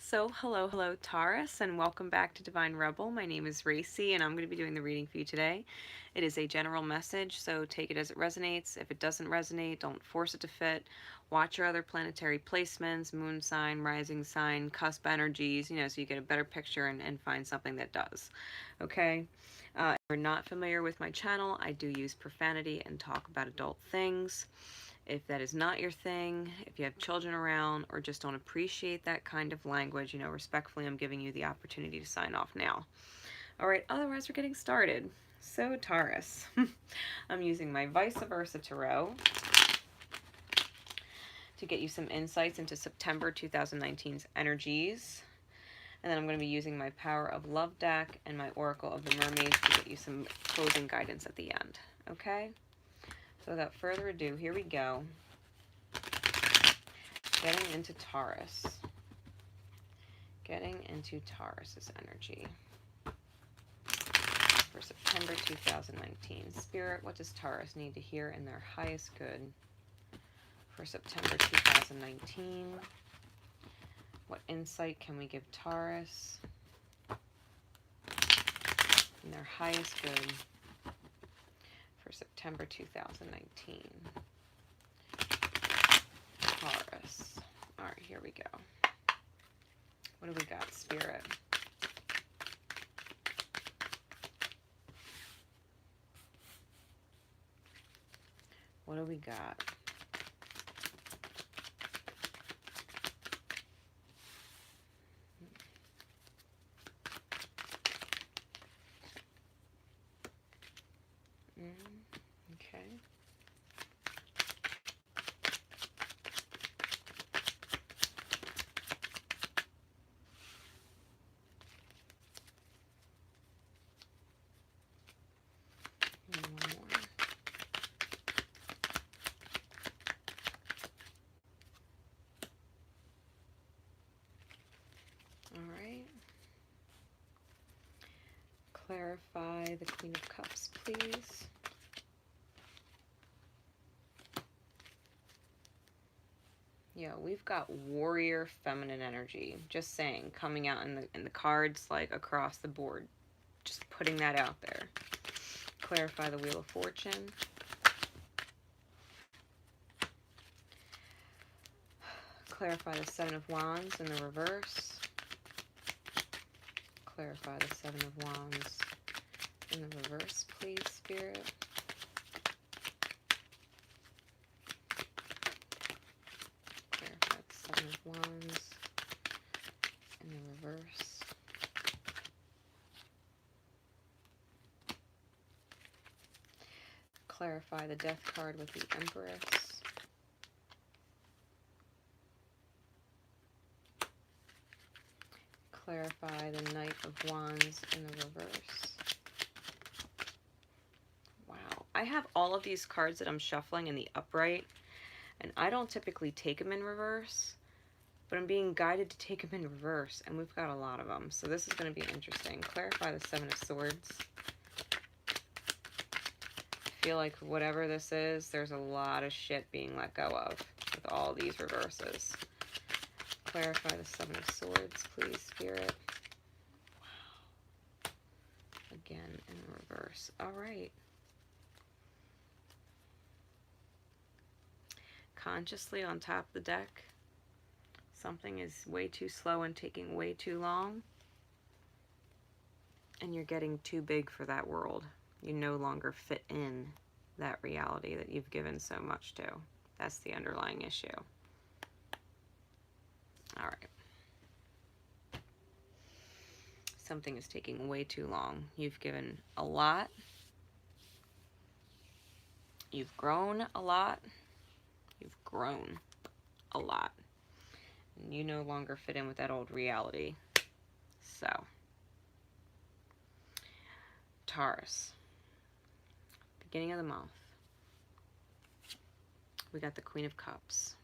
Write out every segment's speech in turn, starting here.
So, hello, Taurus, and welcome back to Divine Rebel. My name is Racey, and I'm going to be doing the reading for you today. It is a general message, so take it as it resonates. If it doesn't resonate, don't force it to fit. Watch your other planetary placements, moon sign, rising sign, cusp energies, so you get a better picture and find something that does. Okay? If you're not familiar with my channel, I do use profanity and talk about adult things. If that is not your thing, if you have children around or just don't appreciate that kind of language, respectfully, I'm giving you the opportunity to sign off now. All right, otherwise we're getting started. So Taurus, I'm using my Vice Versa Tarot to get you some insights into September 2019's energies. And then I'm going to be using my Power of Love deck and my Oracle of the Mermaids to get you some closing guidance at the end. Okay? So without further ado, here we go. Getting into Taurus. Getting into Taurus's energy for September 2019. Spirit, what does Taurus need to hear in their highest good for September 2019? What insight can we give Taurus in their highest good for September 2019? Taurus. All right, here we go. What do we got, Spirit? What do we got? Okay. And one more. All right. Clarify the Queen of Cups, please. Yeah, we've got warrior feminine energy. Just saying, coming out in the cards like across the board. Just putting that out there. Clarify the Wheel of Fortune. Clarify the Seven of Wands in the reverse. Clarify the Seven of Wands in the reverse, please, Spirit. Clarify the Seven of Wands in the reverse. Clarify the Death card with the Empress. Clarify the Knight of Wands in the reverse. Wow. I have all of these cards that I'm shuffling in the upright, and I don't typically take them in reverse, but I'm being guided to take them in reverse, and we've got a lot of them, so this is going to be interesting. Clarify the Seven of Swords. I feel like whatever this is, there's a lot of shit being let go of with all these reverses. Clarify the Seven of Swords, please, Spirit. Wow. Again, in reverse. All right. Consciously on top of the deck, something is way too slow and taking way too long, and you're getting too big for that world. You no longer fit in that reality that you've given so much to. That's the underlying issue. All right. Something is taking way too long. You've given a lot. You've grown a lot. You've grown a lot. And you no longer fit in with that old reality. So, Taurus. Beginning of the month. We got the Queen of Cups.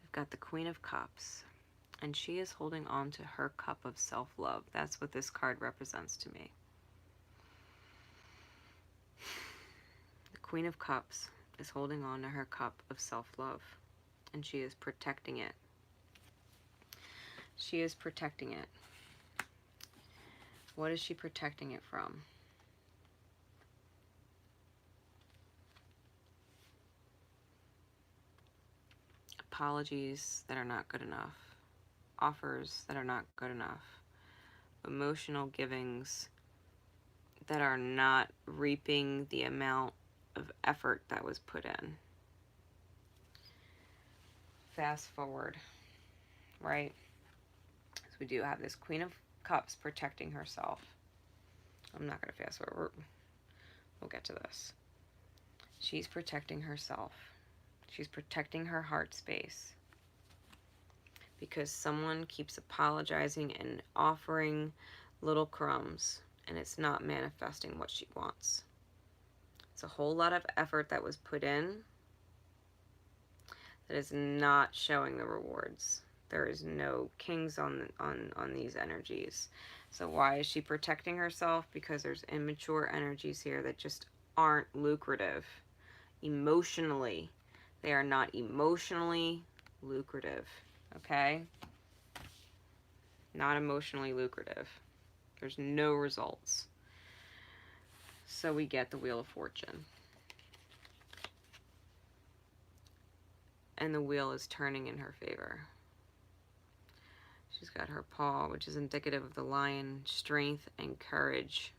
We've got the Queen of Cups. And she is holding on to her cup of self-love. That's what this card represents to me. The Queen of Cups is holding on to her cup of self-love, and she is protecting it She is protecting it. What is she protecting it from? Apologies that are not good enough. Offers that are not good enough. Emotional givings that are not reaping the amount of effort that was put in. Fast forward, right? So we do have this Queen of Cups protecting herself. I'm not going to fast forward. We'll get to this. She's protecting herself. She's protecting her heart space. Because someone keeps apologizing and offering little crumbs, and it's not manifesting what she wants. It's a whole lot of effort that was put in that is not showing the rewards. There is no kings on these energies. So why is she protecting herself? Because there's immature energies here that just aren't lucrative. Emotionally, they are not emotionally lucrative. Okay? Not emotionally lucrative. There's no results. So we get the Wheel of Fortune. And the wheel is turning in her favor. She's got her paw, which is indicative of the lion, strength and courage.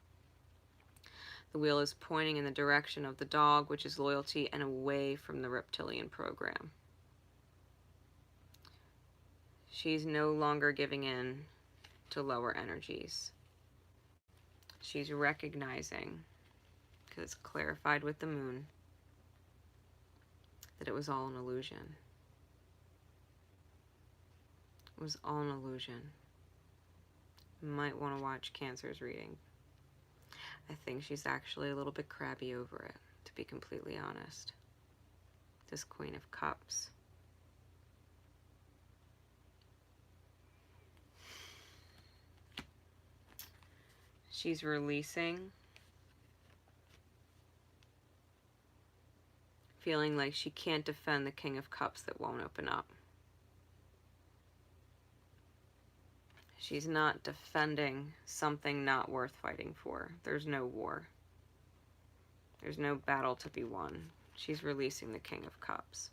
The wheel is pointing in the direction of the dog, which is loyalty, and away from the reptilian program. She's no longer giving in to lower energies. She's recognizing, because it's clarified with the moon, that it was all an illusion. It was all an illusion. You might want to watch Cancer's reading. I think she's actually a little bit crabby over it, to be completely honest. This Queen of Cups. She's releasing, feeling like she can't defend the King of Cups that won't open up. She's not defending something not worth fighting for. There's no war. There's no battle to be won. She's releasing the King of Cups.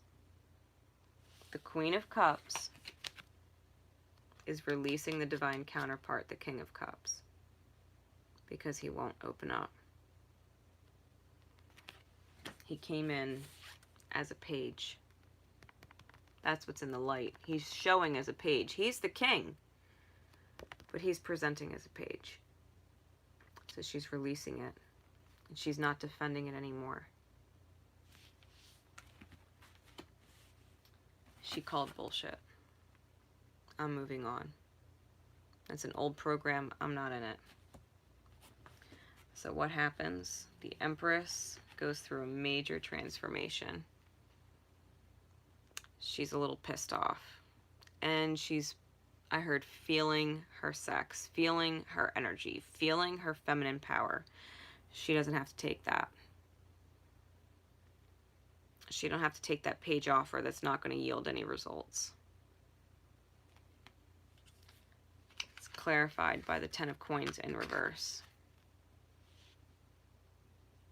The Queen of Cups is releasing the divine counterpart, the King of Cups, because he won't open up. He came in as a page. That's what's in the light. He's showing as a page. He's the king, but he's presenting as a page. So she's releasing it, and she's not defending it anymore. She called bullshit. I'm moving on. It's an old program. I'm not in it. So what happens? The Empress goes through a major transformation. She's a little pissed off. And she's, I heard, feeling her sex, feeling her energy, feeling her feminine power. She doesn't have to take that. She don't have to take that page offer that's not going to yield any results. It's clarified by the Ten of Coins in reverse.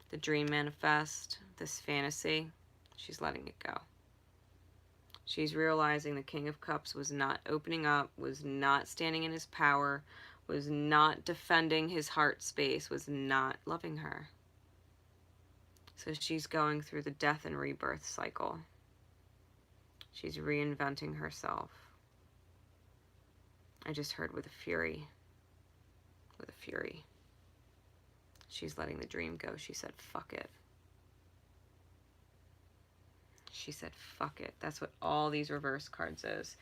The dream manifest, this fantasy, she's letting it go. She's realizing the King of Cups was not opening up, was not standing in his power, was not defending his heart space, was not loving her. So she's going through the death and rebirth cycle. She's reinventing herself. I just heard with a fury. With a fury. She's letting the dream go. She said, fuck it. She said, fuck it. That's what all these reverse cards is.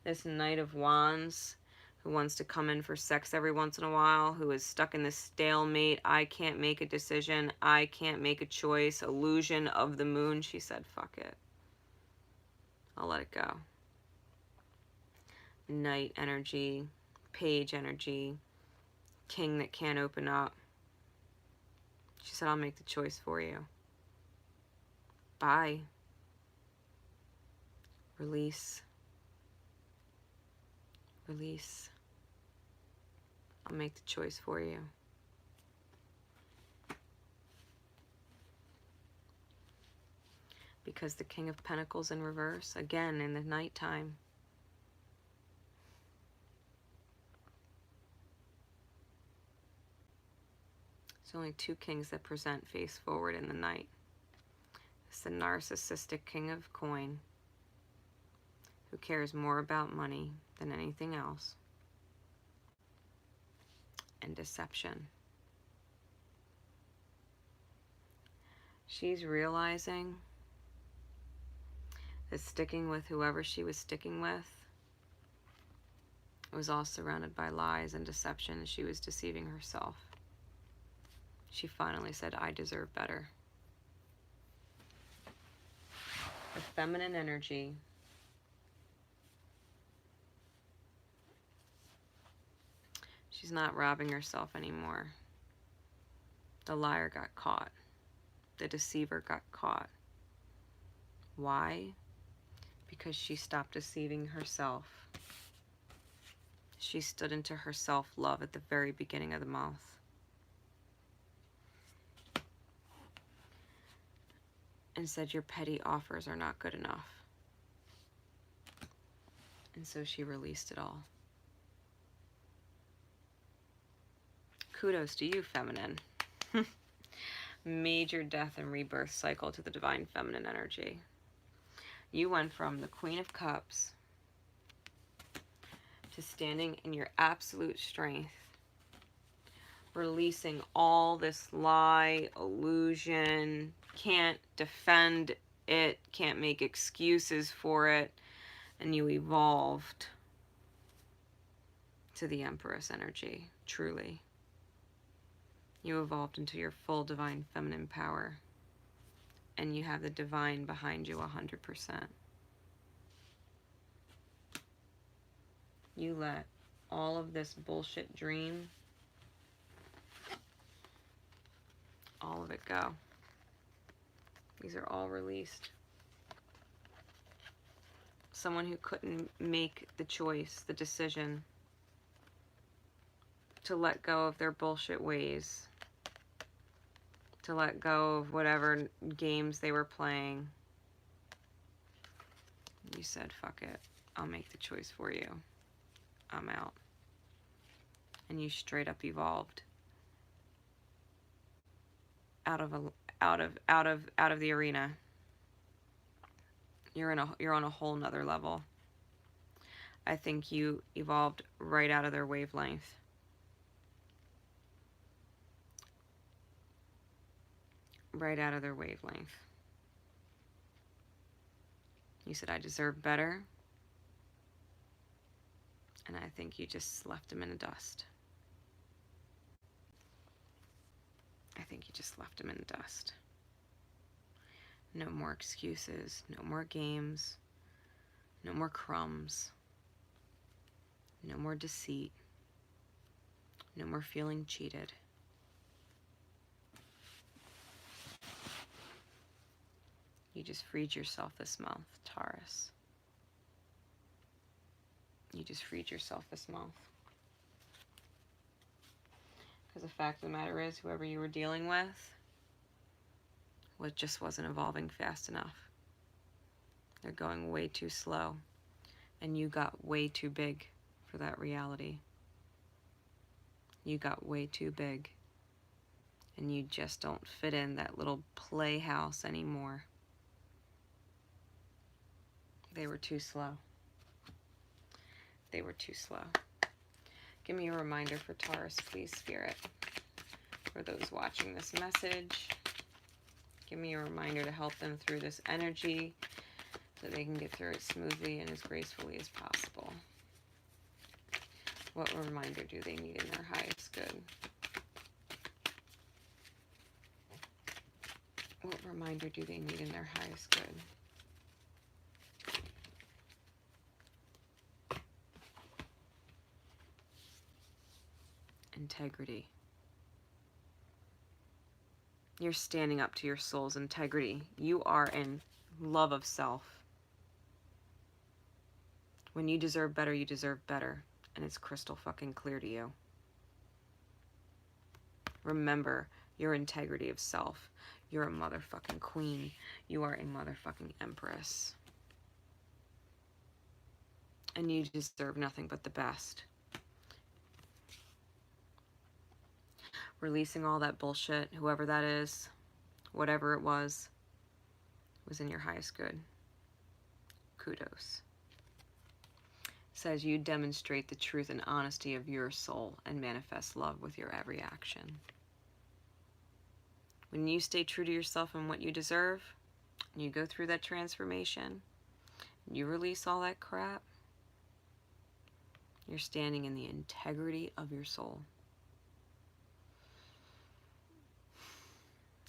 This Knight of Wands, who wants to come in for sex every once in a while, who is stuck in this stalemate, I can't make a decision, I can't make a choice, illusion of the moon. She said, fuck it. I'll let it go. Knight energy, page energy, king that can't open up. She said, I'll make the choice for you. Bye. Release. Release. I'll make the choice for you. Because the King of Pentacles in reverse, again in the nighttime. There's only two kings that present face forward in the night. It's the narcissistic King of Coin, who cares more about money than anything else, and deception. She's realizing that sticking with whoever she was sticking with was all surrounded by lies and deception, and she was deceiving herself. She finally said, I deserve better. The feminine energy she's not robbing herself anymore. The liar got caught. The deceiver got caught. Why? Because she stopped deceiving herself. She stood into her self-love at the very beginning of the month. And said, your petty offers are not good enough. And so she released it all. Kudos to you, feminine. Major death and rebirth cycle to the divine feminine energy. You went from the Queen of Cups to standing in your absolute strength, releasing all this lie, illusion, can't defend it, can't make excuses for it, and you evolved to the Empress energy, truly. You evolved into your full divine feminine power, and you have the divine behind you 100%. You let all of this bullshit dream, all of it go. These are all released. Someone who couldn't make the choice, the decision to let go of their bullshit ways, to let go of whatever games they were playing. You said, fuck it, I'll make the choice for you. I'm out. And you straight up evolved out of the arena. You're on a whole nother level. I think you evolved right out of their wavelength. Right out of their wavelength. You said, I deserve better. And I think you just left them in the dust. I think you just left them in the dust. No more excuses, no more games, no more crumbs, no more deceit, no more feeling cheated. You just freed yourself this month, Taurus. You just freed yourself this month. Because the fact of the matter is, whoever you were dealing with just wasn't evolving fast enough. They're going way too slow. And you got way too big for that reality. You got way too big. And you just don't fit in that little playhouse anymore. They were too slow. They were too slow. Give me a reminder for Taurus, please, Spirit. For those watching this message, give me a reminder to help them through this energy so they can get through it smoothly and as gracefully as possible. What reminder do they need in their highest good? What reminder do they need in their highest good? Integrity. You're standing up to your soul's integrity. You are in love of self. When you deserve better, you deserve better. and it's crystal fucking clear to you. Remember your integrity of self. You're a motherfucking queen. You are a motherfucking empress. And you deserve nothing but the best. Releasing all that bullshit, whoever that is, whatever it was in your highest good. Kudos. Says you demonstrate the truth and honesty of your soul and manifest love with your every action. When you stay true to yourself and what you deserve, and you go through that transformation, you release all that crap, you're standing in the integrity of your soul.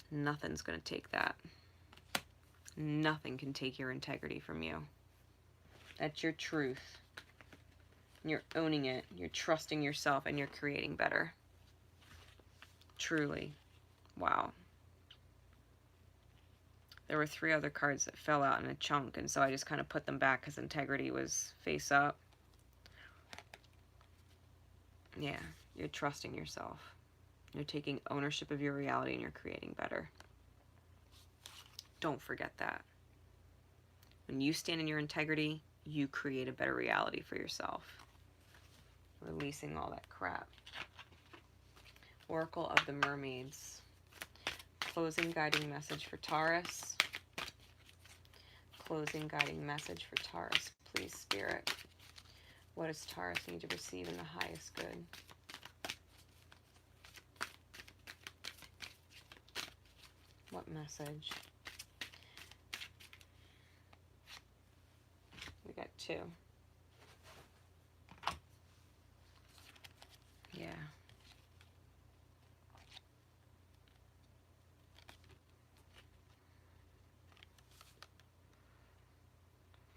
Nothing's going to take that. Nothing can take your integrity from you. That's your truth. You're owning it. You're trusting yourself, and you're creating better. Truly. Wow. There were 3 other cards that fell out in a chunk, and so I just kind of put them back because integrity was face up. Yeah, you're trusting yourself. You're taking ownership of your reality, and you're creating better. Don't forget that. When you stand in your integrity, you create a better reality for yourself. Releasing all that crap. Oracle of the Mermaids. Closing guiding message for Taurus. Closing guiding message for Taurus. Please, Spirit. What does Taurus need to receive in the highest good? What message? We got 2. Yeah.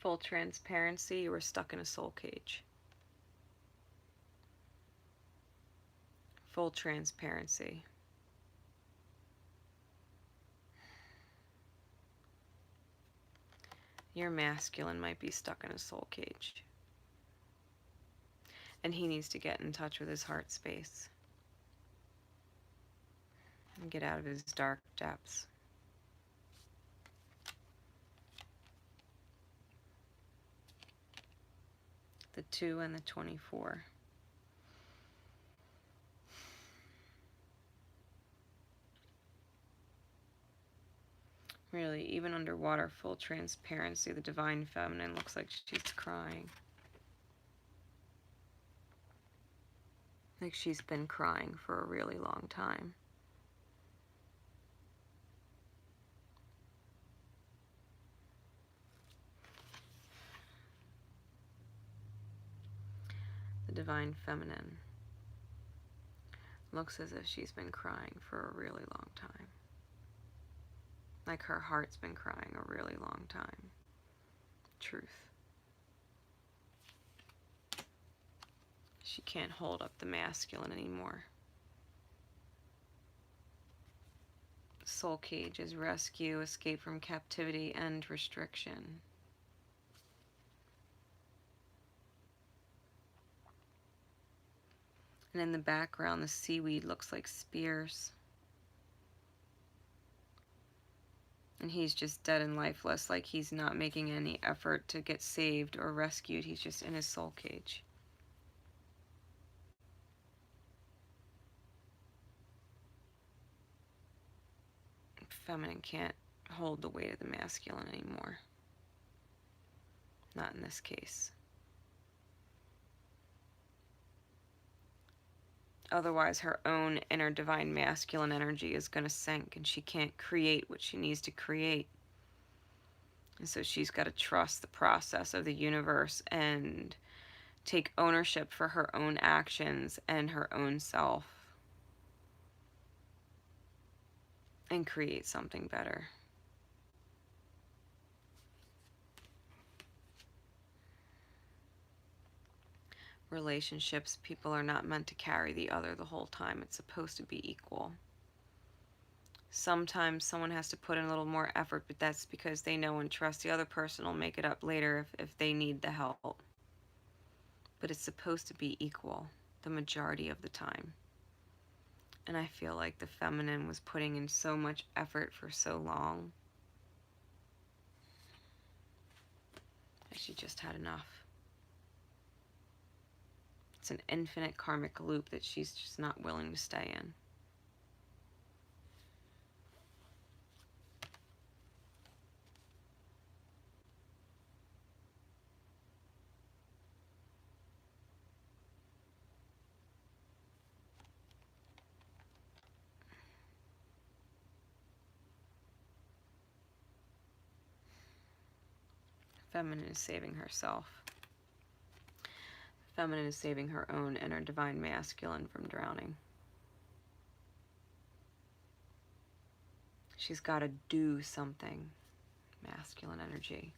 Full transparency, you were stuck in a soul cage. Full transparency. Your masculine might be stuck in a soul cage. And he needs to get in touch with his heart space. And get out of his dark depths. The 2 and the 24. Really, even underwater, full transparency, the divine feminine looks like she's crying. Like she's been crying for a really long time. The divine feminine looks as if she's been crying for a really long time. Like her heart's been crying a really long time. Truth. She can't hold up the masculine anymore. Soul cage is rescue, escape from captivity, and restriction. And in the background, the seaweed looks like spears. And he's just dead and lifeless, like he's not making any effort to get saved or rescued. He's just in his soul cage. Feminine can't hold the weight of the masculine anymore. Not in this case. Otherwise, her own inner divine masculine energy is going to sink, and she can't create what she needs to create. And so she's got to trust the process of the universe and take ownership for her own actions and her own self and create something better. Relationships, people are not meant to carry the other the whole time. It's supposed to be equal. Sometimes someone has to put in a little more effort, but that's because they know and trust the other person will make it up later if they need the help. but it's supposed to be equal the majority of the time. And I feel like the feminine was putting in so much effort for so long that she just had enough. It's an infinite karmic loop that she's just not willing to stay in. Feminine is saving herself. Feminine is saving her own inner divine masculine from drowning. She's got to do something, masculine energy.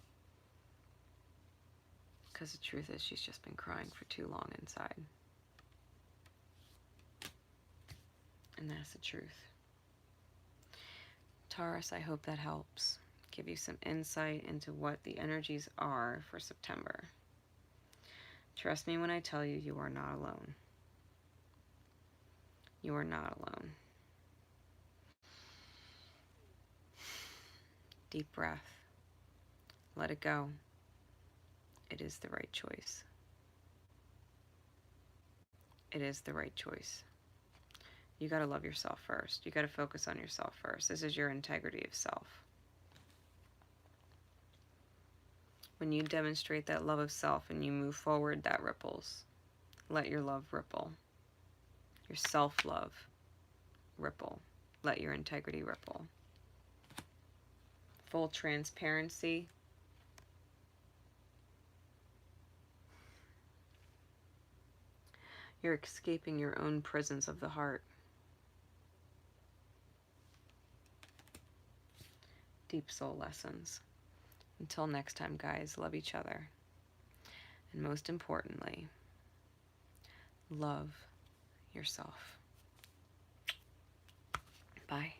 Because the truth is, she's just been crying for too long inside. And that's the truth. Taurus, I hope that helps. Give you some insight into what the energies are for September. Trust me when I tell you, you are not alone. You are not alone. Deep breath. Let it go. It is the right choice. It is the right choice. You got to love yourself first. You got to focus on yourself first. This is your integrity of self. When you demonstrate that love of self and you move forward, that ripples. Let your love ripple. Your self-love ripple. Let your integrity ripple. Full transparency. You're escaping your own prisons of the heart. Deep soul lessons. Until next time, guys, love each other. And most importantly, love yourself. Bye.